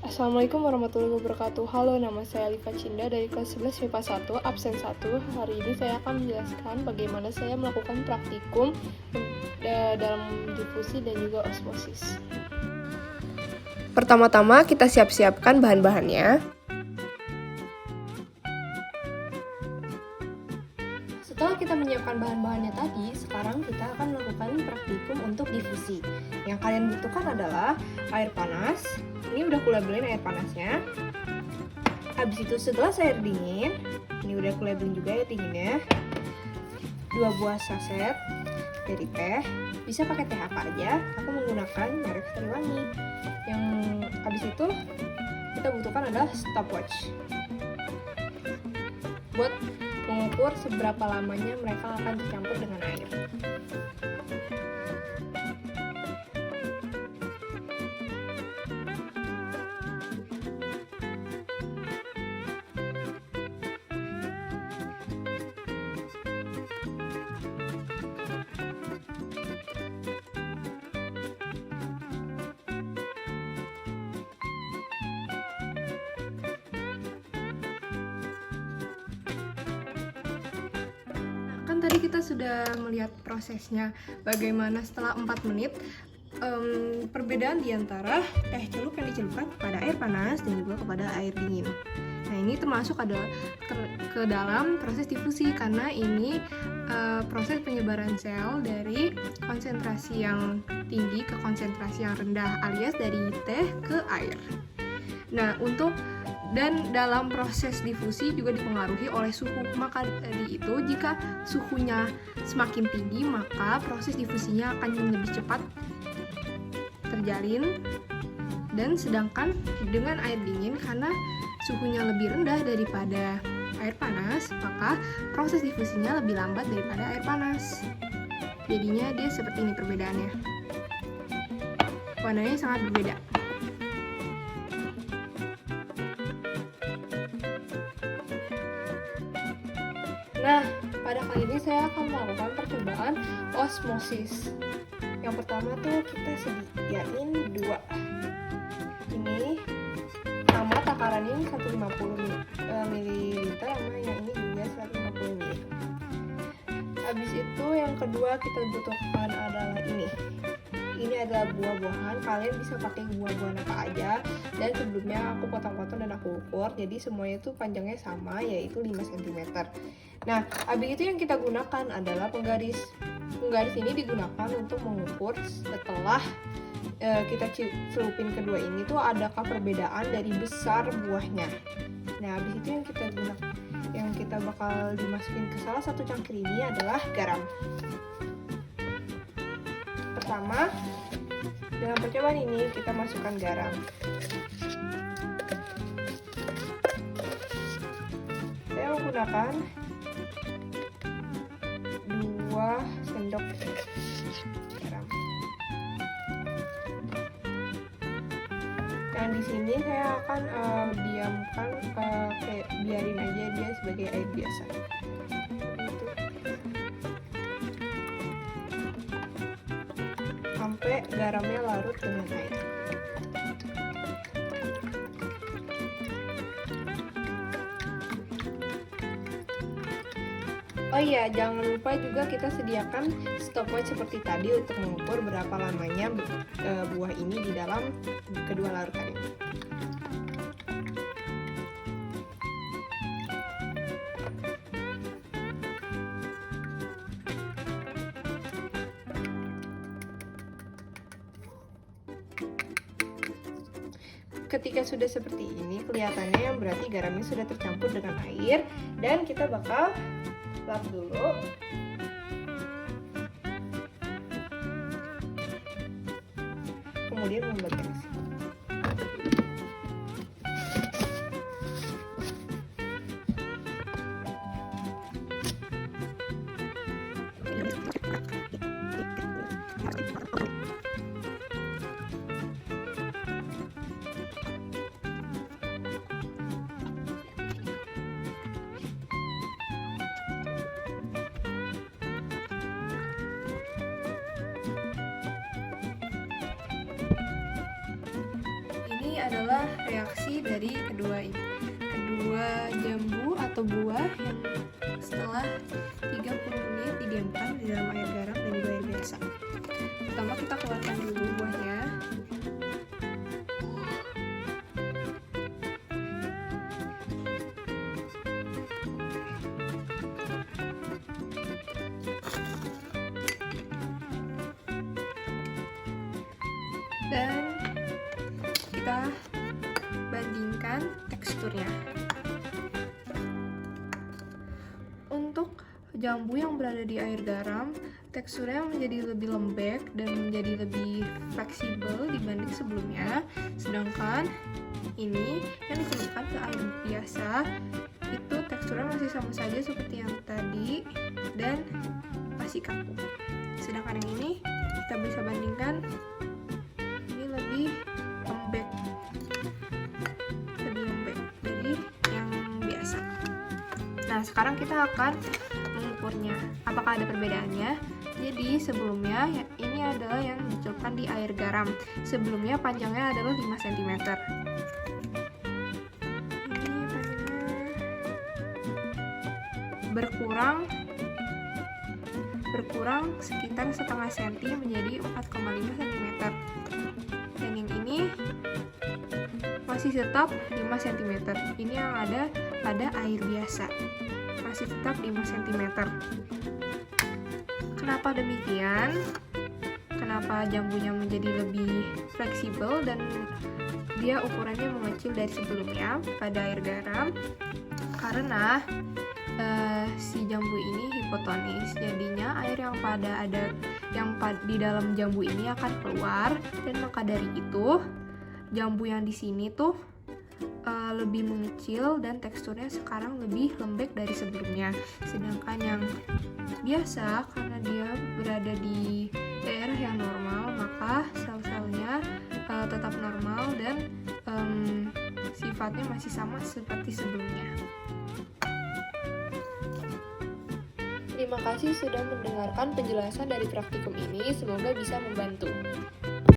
Assalamualaikum warahmatullahi wabarakatuh. Halo, nama saya Alifa Cinda dari kelas 11 MIPA 1, absen 1. Hari ini saya akan menjelaskan bagaimana saya melakukan praktikum dalam difusi dan juga osmosis. Pertama-tama kita siap-siapkan bahan-bahannya. Setelah kita menyiapkan bahan-bahannya tadi, sekarang kita akan melakukan praktikum untuk difusi. Yang kalian butuhkan adalah air panas. Ini udah aku labelin air panasnya. Habis itu segelas air dingin. Ini udah aku labelin juga air dinginnya. 2 buah saset dari teh. Bisa pakai teh apa aja. Aku menggunakan merek Sariwangi. Yang habis itu kita butuhkan adalah stopwatch. Buat mengukur seberapa lamanya mereka akan tercampur dengan air. Kan tadi kita sudah melihat prosesnya bagaimana setelah 4 menit perbedaan di antara teh celup yang dicelupkan kepada air panas dan juga kepada air dingin. Nah, ini termasuk ke dalam proses difusi karena ini proses penyebaran sel dari konsentrasi yang tinggi ke konsentrasi yang rendah, alias dari teh ke air. Nah, dan dalam proses difusi juga dipengaruhi oleh suhu. Maka dari itu, jika suhunya semakin tinggi, maka proses difusinya akan lebih cepat terjalin. Dan sedangkan dengan air dingin, karena suhunya lebih rendah daripada air panas, maka proses difusinya lebih lambat daripada air panas. Jadinya dia seperti ini perbedaannya. Warnanya sangat berbeda. Nah, pada kali ini saya akan melakukan percobaan osmosis. Yang pertama tuh kita sediain 2. Ini sama takarannya 150 ml sama yang ini juga 150 ml. Habis itu yang kedua kita butuhkan adalah ini. Ini adalah buah-buahan, kalian bisa pakai buah-buahan apa aja. Dan sebelumnya aku potong-potong dan aku ukur, jadi semuanya itu panjangnya sama, yaitu 5 cm. Nah, habis itu yang kita gunakan adalah penggaris. Penggaris ini digunakan untuk mengukur setelah kita celupin kedua ini tuh adakah perbedaan dari besar buahnya. Nah, habis itu yang kita bakal dimasukin ke salah satu cangkir ini adalah garam. Pertama, dalam percobaan ini kita masukkan garam. Saya menggunakan 2 sendok garam. Dan di sini saya akan diamkan, biarin aja dia sebagai air biasa. Sampai garamnya larut dengan air. Oh iya, jangan lupa juga kita sediakan stopwatch seperti tadi untuk mengukur berapa lamanya buah ini di dalam kedua larutan ini. Ketika sudah seperti ini, kelihatannya yang berarti garamnya sudah tercampur dengan air, dan kita bakal lap dulu. Kemudian membagi nasi. adalah reaksi dari kedua jambu atau buah yang setelah 30 menit didiamkan di dalam air garam dan juga air biasa. Pertama kita keluarkan dulu buahnya. Dan kita bandingkan teksturnya. Untuk jambu yang berada di air garam, teksturnya menjadi lebih lembek dan menjadi lebih fleksibel dibanding sebelumnya. Sedangkan ini yang dicelupkan ke air biasa, itu teksturnya masih sama saja seperti yang tadi dan masih kaku. Sedangkan yang ini kita bisa bandingkan, ini lebih lembek dari yang biasa. Nah, sekarang kita akan mengukurnya. Apakah ada perbedaannya? Jadi sebelumnya ini adalah yang dicelupkan di air garam. Sebelumnya panjangnya adalah 5 cm. Ini panjangnya berkurang sekitar setengah senti menjadi 4,5 cm. Dan yang ini masih tetap 5 cm. Ini yang ada pada air biasa. Masih tetap 5 cm. Kenapa demikian? Kenapa jambunya menjadi lebih fleksibel dan dia ukurannya mengecil dari sebelumnya pada air garam? Karena si jambu ini hipotonis, jadinya air yang di dalam jambu ini akan keluar, dan maka dari itu jambu yang di sini tuh lebih mengecil dan teksturnya sekarang lebih lembek dari sebelumnya. Sedangkan yang biasa, karena dia berada di daerah yang normal, maka sel-selnya tetap normal dan sifatnya masih sama seperti sebelumnya. Terima kasih sudah mendengarkan penjelasan dari praktikum ini, semoga bisa membantu.